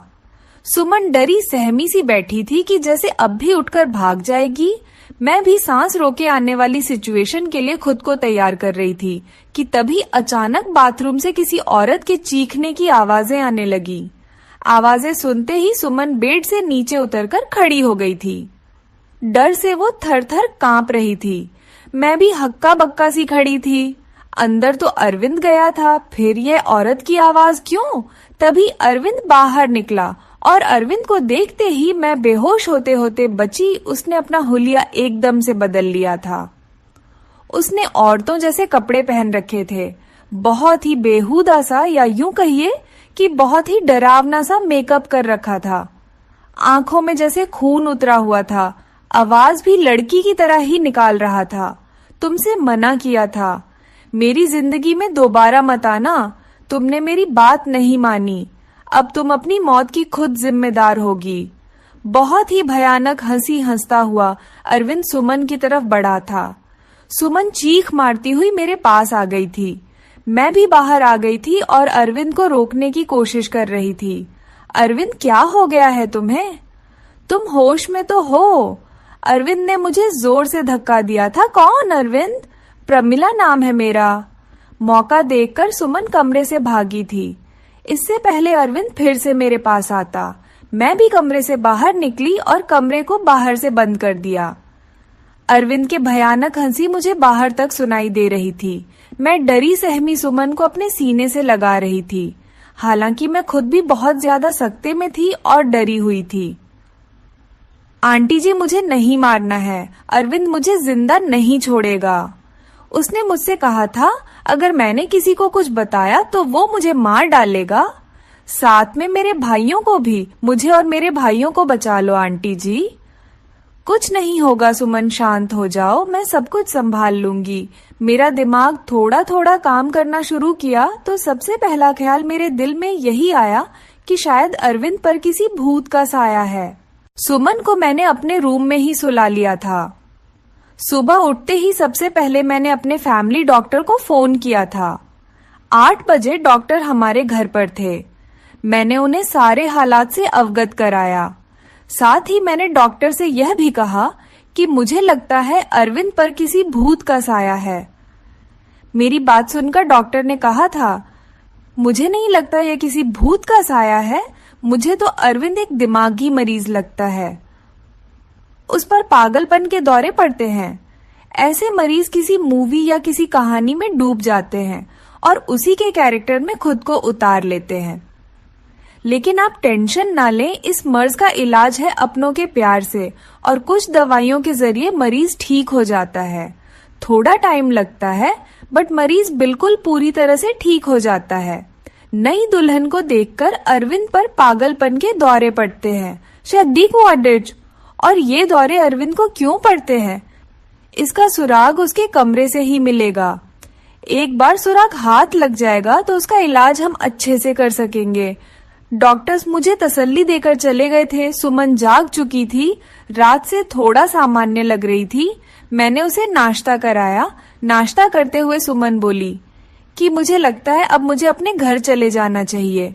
सुमन डरी सहमी सी बैठी थी कि जैसे अब भी उठकर भाग जाएगी। मैं भी सांस रोके आने वाली सिचुएशन के लिए खुद को तैयार कर रही थी कि तभी अचानक बाथरूम से किसी औरत के चीखने की आवाजें आने लगी। आवाजें सुनते ही सुमन बेड से नीचे उतरकर खड़ी हो गई थी। डर से वो थर-थर कांप रही थी। मैं भी हक्का बक्का सी खड़ी थी। अंदर तो अरविंद गया था, फिर ये औरत की आवाज क्यों? तभी अरविंद बाहर निकला और अरविंद को देखते ही मैं बेहोश होते होते बची। उसने अपना हुलिया एकदम से बदल लिया था। उसने औरतों जैसे कपड़े पहन रखे थे, बहुत ही बेहुदा सा, या यूं कहिए कि बहुत ही डरावना सा मेकअप कर रखा था। आंखों में जैसे खून उतरा हुआ था। आवाज भी लड़की की तरह ही निकाल रहा था। तुमसे मना किया था, मेरी जिंदगी में दोबारा मत आना। तुमने मेरी बात नहीं मानी, अब तुम अपनी मौत की खुद जिम्मेदार होगी। बहुत ही भयानक हंसी हंसता हुआ अरविंद सुमन की तरफ बढ़ा था। सुमन चीख मारती हुई मेरे पास आ गई थी। मैं भी बाहर आ गई थी और अरविंद को रोकने की कोशिश कर रही थी। अरविंद, क्या हो गया है तुम्हें? तुम होश में तो हो? अरविंद ने मुझे जोर से धक्का दिया था। कौन अरविंद? प्रमिला नाम है मेरा। मौका देखकर सुमन कमरे से भागी थी। इससे पहले अरविंद फिर से मेरे पास आता। मैं भी कमरे से बाहर निकली और कमरे को बाहर से बंद कर दिया। अरविंद के भयानक हंसी मुझे बाहर तक सुनाई दे रही थी। मैं डरी सहमी सुमन को अपने सीने से लगा रही थी। हालांकि मैं खुद भी बहुत ज्यादा सख्ते में थी और डरी हुई थी। आंटी जी, मुझे नहीं मारना है, अरविंद मुझे जिंदा नहीं छोड़ेगा। उसने मुझसे कहा था अगर मैंने किसी को कुछ बताया तो वो मुझे मार डालेगा, साथ में मेरे भाइयों को भी। मुझे और मेरे भाइयों को बचा लो आंटी जी। कुछ नहीं होगा सुमन, शांत हो जाओ, मैं सब कुछ संभाल लूंगी। मेरा दिमाग थोड़ा थोड़ा काम करना शुरू किया तो सबसे पहला ख्याल मेरे दिल में यही आया कि शायद अरविंद पर किसी भूत का साया है। सुमन को मैंने अपने रूम में ही सुला लिया था। सुबह उठते ही सबसे पहले मैंने अपने फैमिली डॉक्टर को फोन किया था। 8 बजे डॉक्टर हमारे घर पर थे। मैंने उन्हें सारे हालात से अवगत कराया। साथ ही मैंने डॉक्टर से यह भी कहा कि मुझे लगता है अरविंद पर किसी भूत का साया है। मेरी बात सुनकर डॉक्टर ने कहा था, मुझे नहीं लगता यह किसी भूत का साया है, मुझे तो अरविंद एक दिमागी मरीज लगता है। उस पर पागलपन के दौरे पड़ते हैं। ऐसे मरीज किसी मूवी या किसी कहानी में डूब जाते हैं और उसी के कैरेक्टर में खुद को उतार लेते हैं। लेकिन आप टेंशन ना लें, इस मर्ज का इलाज है अपनों के प्यार से और कुछ दवाइयों के जरिए मरीज ठीक हो जाता है। थोड़ा टाइम लगता है बट मरीज बिल्कुल पूरी तरह से ठीक हो जाता है। नई दुल्हन को देखकर अरविंद पर पागलपन के दौरे पड़ते हैं। और ये दौरे अरविंद को क्यों पड़ते हैं? इसका सुराग उसके कमरे से ही मिलेगा। एक बार सुराग हाथ लग जाएगा तो उसका इलाज हम अच्छे से कर सकेंगे। डॉक्टर्स मुझे तसल्ली देकर चले गए थे। सुमन जाग चुकी थी, रात से थोड़ा सामान्य लग रही थी। मैंने उसे नाश्ता कराया। नाश्ता करते हुए सुमन बोली कि मुझे लगता है अब मुझे अपने घर चले जाना चाहिए।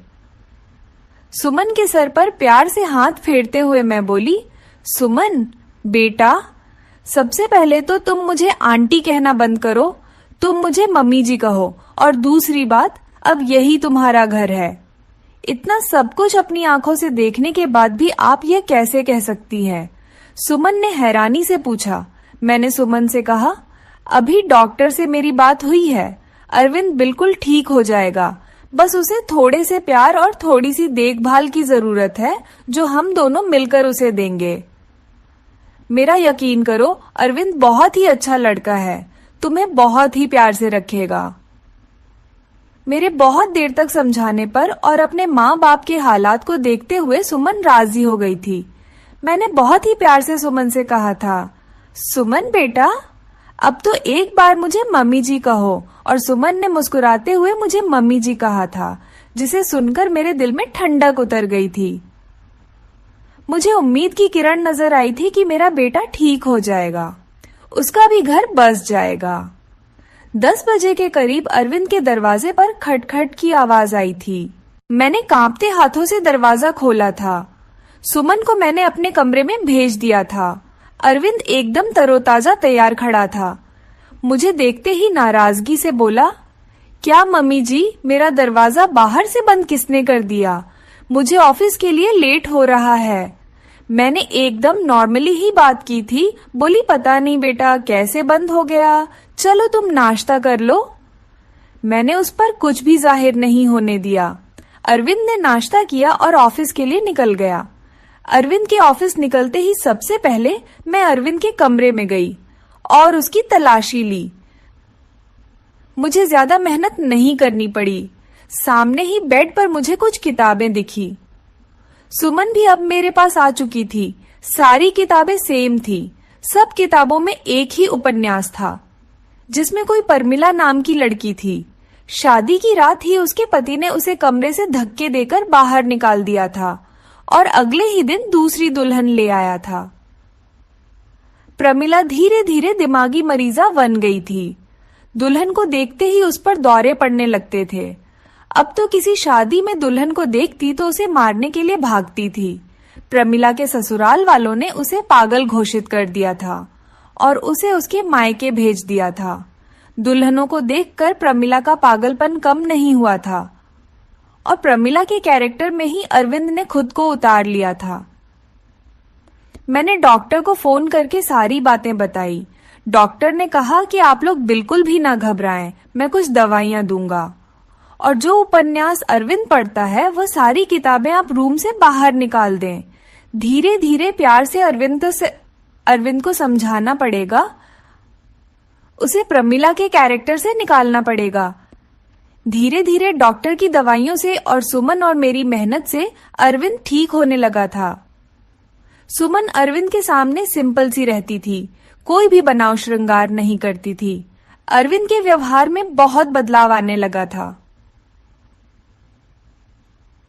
सुमन के सर पर प्यार से हाथ फेरते हुए मैं बोली, सुमन बेटा, सबसे पहले तो तुम मुझे आंटी कहना बंद करो, तुम मुझे मम्मी जी कहो। और दूसरी बात, अब यही तुम्हारा घर है। इतना सब कुछ अपनी आंखों से देखने के बाद भी आप ये कैसे कह सकती है? सुमन ने हैरानी से पूछा। मैंने सुमन से कहा, अभी डॉक्टर से मेरी बात हुई है, अरविंद बिल्कुल ठीक हो जाएगा, बस उसे थोड़े से प्यार और थोड़ी सी देखभाल की जरूरत है जो हम दोनों मिलकर उसे देंगे। मेरा यकीन करो, अरविंद बहुत ही अच्छा लड़का है, तुम्हें बहुत ही प्यार से रखेगा। मेरे बहुत देर तक समझाने पर और अपने माँ बाप के हालात को देखते हुए सुमन राजी हो गई थी। मैंने बहुत ही प्यार से सुमन से कहा था, सुमन बेटा, अब तो एक बार मुझे मम्मी जी कहो। और सुमन ने मुस्कुराते हुए मुझे मम्मी जी कहा था, जिसे सुनकर मेरे दिल में ठंडक उतर गई थी। मुझे उम्मीद की किरण नजर आई थी कि मेरा बेटा ठीक हो जाएगा, उसका भी घर बस जाएगा। 10 बजे के करीब अरविंद के दरवाजे पर खटखट की आवाज आई थी। मैंने कांपते हाथों से दरवाजा खोला था। सुमन को मैंने अपने कमरे में भेज दिया था। अरविंद एकदम तरोताजा तैयार खड़ा था। मुझे देखते ही नाराजगी से बोला, क्या मम्मी जी, मेरा दरवाजा बाहर से बंद किसने कर दिया? मुझे ऑफिस के लिए लेट हो रहा है। मैंने एकदम नॉर्मली ही बात की थी। बोली, पता नहीं बेटा कैसे बंद हो गया, चलो तुम नाश्ता कर लो। मैंने उस पर कुछ भी जाहिर नहीं होने दिया। अरविंद ने नाश्ता किया और ऑफिस के लिए निकल गया। अरविंद के ऑफिस निकलते ही सबसे पहले मैं अरविंद के कमरे में गई और उसकी तलाशी ली। मुझे ज्यादा मेहनत नहीं करनी पड़ी। सामने ही बेड पर मुझे कुछ किताबें दिखी। सुमन भी अब मेरे पास आ चुकी थी। सारी किताबें सेम थी। सब किताबों में एक ही उपन्यास था, जिसमें कोई परमिला नाम की लड़की थी। शादी की रात ही उसके पति ने उसे कमरे से धक्के देकर बाहर निकाल दिया था और अगले ही दिन दूसरी दुल्हन ले आया था। प्रमिला धीरे धीरे दिमागी मरीजा बन गई थी। दुल्हन को देखते ही उस पर दौरे पड़ने लगते थे। अब तो किसी शादी में दुल्हन को देखती तो उसे मारने के लिए भागती थी। प्रमिला के ससुराल वालों ने उसे पागल घोषित कर दिया था और उसे उसके मायके भेज दिया था। दुल्हनों को देखकर प्रमिला का पागलपन कम नहीं हुआ था और प्रमिला के कैरेक्टर में ही अरविंद ने खुद को उतार लिया था। मैंने डॉक्टर को फोन करके सारी बातें बताई। डॉक्टर ने कहा कि आप लोग बिल्कुल भी ना घबराएं, मैं कुछ दवाइयां दूंगा और जो उपन्यास अरविंद पढ़ता है वह सारी किताबें आप रूम से बाहर निकाल दें। धीरे धीरे प्यार से अरविंद को समझाना पड़ेगा, उसे प्रमिला के कैरेक्टर से निकालना पड़ेगा। धीरे धीरे डॉक्टर की दवाइयों से और सुमन और मेरी मेहनत से अरविंद ठीक होने लगा था। सुमन अरविंद के सामने सिंपल सी रहती थी, कोई भी बनाव श्रृंगार नहीं करती थी। अरविंद के व्यवहार में बहुत बदलाव आने लगा था।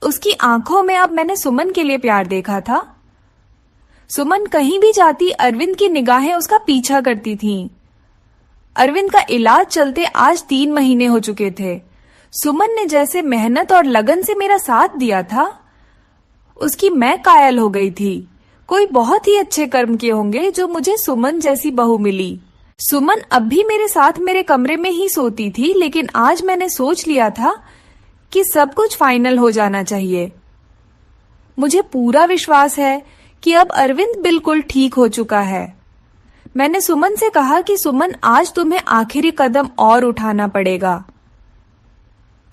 उसकी आंखों में अब मैंने सुमन के लिए प्यार देखा था। सुमन कहीं भी जाती अरविंद की निगाहें उसका पीछा करती थीं। अरविंद का इलाज चलते आज 3 महीने हो चुके थे। सुमन ने जैसे मेहनत और लगन से मेरा साथ दिया था, उसकी मैं कायल हो गई थी। कोई बहुत ही अच्छे कर्म किए होंगे जो मुझे सुमन जैसी बहू मिली। सुमन अब भी मेरे साथ मेरे कमरे में ही सोती थी, लेकिन आज मैंने सोच लिया था कि सब कुछ फाइनल हो जाना चाहिए। मुझे पूरा विश्वास है कि अब अरविंद बिल्कुल ठीक हो चुका है। मैंने सुमन से कहा कि सुमन, आज तुम्हें आखिरी कदम और उठाना पड़ेगा।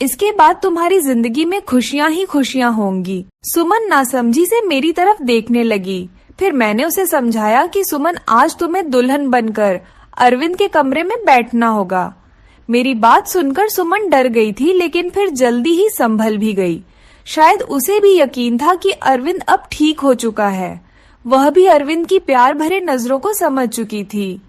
इसके बाद तुम्हारी जिंदगी में खुशियां ही खुशियां होंगी। सुमन नासमझी से मेरी तरफ देखने लगी। फिर मैंने उसे समझाया कि सुमन, आज तुम्हें दुल्हन बनकर अरविंद के कमरे में बैठना होगा। मेरी बात सुनकर सुमन डर गई थी, लेकिन फिर जल्दी ही संभल भी गई। शायद उसे भी यकीन था कि अरविंद अब ठीक हो चुका है। वह भी अरविंद की प्यार भरे नजरों को समझ चुकी थी।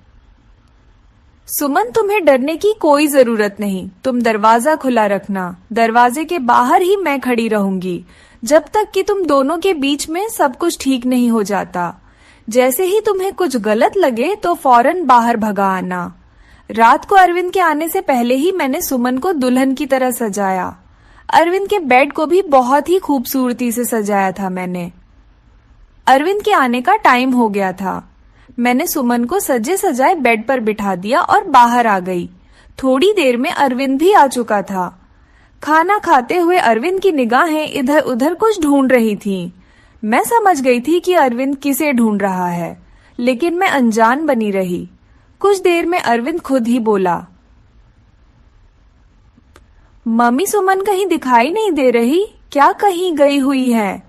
सुमन, तुम्हें डरने की कोई जरूरत नहीं। तुम दरवाजा खुला रखना। दरवाजे के बाहर ही मैं खड़ी रहूंगी जब तक कि तुम दोनों के बीच में सब कुछ ठीक नहीं हो जाता। जैसे ही तुम्हें कुछ गलत लगे तो फौरन बाहर भगा आना। रात को अरविंद के आने से पहले ही मैंने सुमन को दुल्हन की तरह सजाया। अरविंद के बेड को भी बहुत ही खूबसूरती से सजाया था मैंने। अरविंद के आने का टाइम हो गया था। मैंने सुमन को सजे सजाए बेड पर बिठा दिया और बाहर आ गई। थोड़ी देर में अरविंद भी आ चुका था। खाना खाते हुए अरविंद की निगाहें इधर उधर कुछ ढूंढ रही थीं। मैं समझ गई थी कि अरविंद किसे ढूंढ रहा है, लेकिन मैं अनजान बनी रही। कुछ देर में अरविंद खुद ही बोला, मम्मी, सुमन कहीं दिखाई नहीं दे रही, क्या कहीं गई हुई है?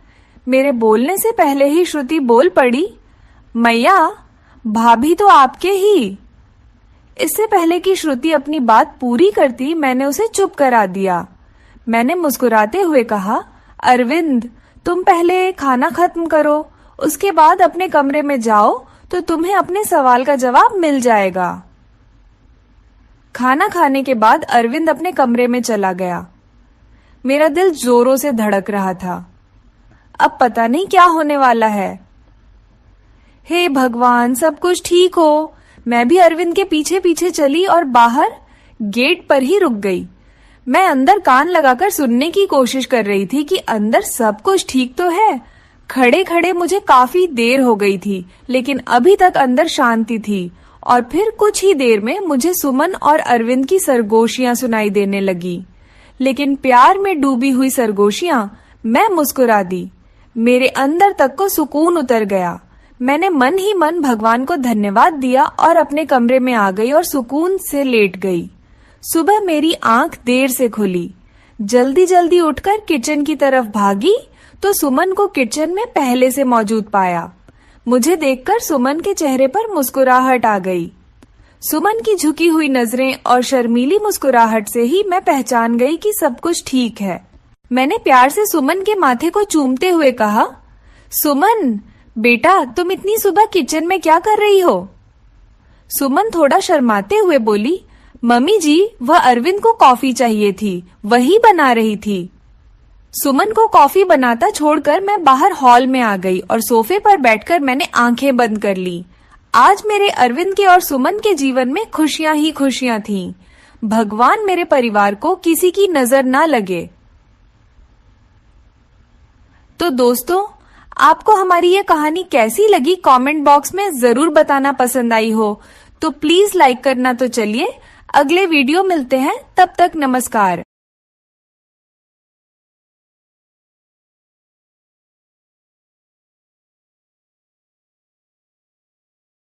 मेरे बोलने से पहले ही श्रुति बोल पड़ी, मैया, भाभी तो आपके ही। इससे पहले कि श्रुति अपनी बात पूरी करती, मैंने उसे चुप करा दिया। मैंने मुस्कुराते हुए कहा, अरविंद, तुम पहले खाना खत्म करो, उसके बाद अपने कमरे में जाओ तो तुम्हें अपने सवाल का जवाब मिल जाएगा। खाना खाने के बाद अरविंद अपने कमरे में चला गया। मेरा दिल जोरों से धड़क रहा था। अब पता नहीं क्या होने वाला है। हे भगवान, सब कुछ ठीक हो। मैं भी अरविंद के पीछे पीछे चली और बाहर गेट पर ही रुक गई। मैं अंदर कान लगाकर सुनने की कोशिश कर रही थी कि अंदर सब कुछ ठीक तो है। खड़े खड़े मुझे काफी देर हो गई थी, लेकिन अभी तक अंदर शांति थी। और फिर कुछ ही देर में मुझे सुमन और अरविंद की सरगोशियां सुनाई देने लगी, लेकिन प्यार में डूबी हुई सरगोशियां। मैं मुस्कुरा दी। मेरे अंदर तक को सुकून उतर गया। मैंने मन ही मन भगवान को धन्यवाद दिया और अपने कमरे में आ गई और सुकून से लेट गई। सुबह मेरी आंख देर से खुली। जल्दी जल्दी उठकर किचन की तरफ भागी तो सुमन को किचन में पहले से मौजूद पाया। मुझे देखकर सुमन के चेहरे पर मुस्कुराहट आ गई। सुमन की झुकी हुई नजरें और शर्मीली मुस्कुराहट से ही मैं पहचान गई कि सब कुछ ठीक है। मैंने प्यार से सुमन के माथे को चूमते हुए कहा, सुमन बेटा, तुम इतनी सुबह किचन में क्या कर रही हो? सुमन थोड़ा शर्माते हुए बोली, मम्मी जी, वह अरविंद को कॉफी चाहिए थी, वही बना रही थी। सुमन को कॉफी बनाता छोड़कर मैं बाहर हॉल में आ गई और सोफे पर बैठकर मैंने आंखें बंद कर ली। आज मेरे अरविंद के और सुमन के जीवन में खुशियां ही खुशियां थीं। भगवान मेरे परिवार को किसी की नजर ना लगे। तो दोस्तों, आपको हमारी ये कहानी कैसी लगी कमेंट बॉक्स में जरूर बताना। पसंद आई हो तो प्लीज लाइक करना। तो चलिए अगले वीडियो मिलते हैं, तब तक नमस्कार।